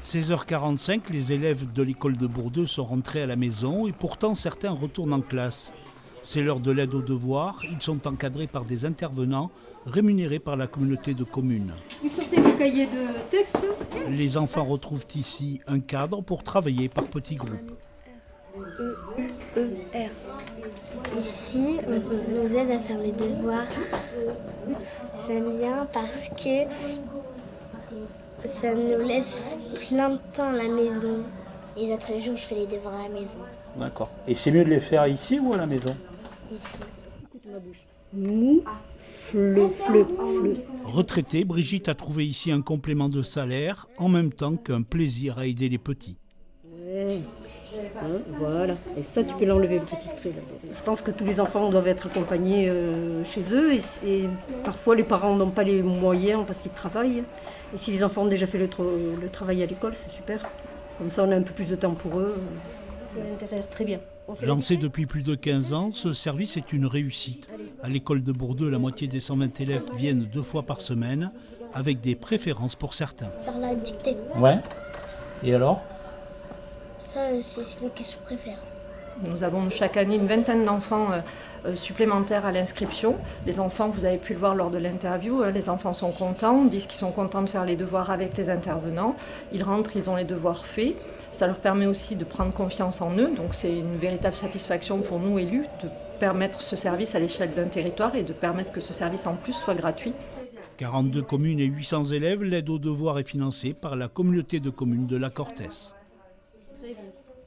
16h45, les élèves de l'école de Bourdeux sont rentrés à la maison et pourtant certains retournent en classe. C'est l'heure de l'aide aux devoirs. Ils sont encadrés par des intervenants rémunérés par la communauté de communes. Vous sortez vos cahiers de texte. Les enfants retrouvent ici un cadre pour travailler par petits groupes. E-U-E-R. Ici, on nous aide à faire les devoirs. J'aime bien parce que ça nous laisse plein de temps à la maison. Et les autres jours, je fais les devoirs à la maison. D'accord. Et c'est mieux de les faire ici ou à la maison? Ici. Écoute ma bouche. Mou, fleu. Retraitée, Brigitte a trouvé ici un complément de salaire en même temps qu'un plaisir à aider les petits. Ouais. Hein, voilà. Et ça, tu peux l'enlever, le petit trait là. Je pense que tous les enfants doivent être accompagnés chez eux. Et parfois, les parents n'ont pas les moyens parce qu'ils travaillent. Et si les enfants ont déjà fait le travail à l'école, c'est super. Comme ça, on a un peu plus de temps pour eux. C'est à l'intérieur, très bien. Lancé depuis plus de 15 ans, ce service est une réussite. À l'école de Bourdeux, la moitié des 120 élèves viennent 2 fois par semaine, avec des préférences pour certains. Faire la dictée, Ouais. Et alors? ça, c'est celui qui se préfère. Nous avons chaque année une vingtaine d'enfants supplémentaires à l'inscription. Les enfants, vous avez pu le voir lors de l'interview, les enfants sont contents, disent qu'ils sont contents de faire les devoirs avec les intervenants. Ils rentrent, ils ont les devoirs faits. Ça leur permet aussi de prendre confiance en eux. Donc c'est une véritable satisfaction pour nous élus de permettre ce service à l'échelle d'un territoire et de permettre que ce service en plus soit gratuit. 42 communes et 800 élèves, l'aide aux devoirs est financée par la communauté de communes de la Cortèze.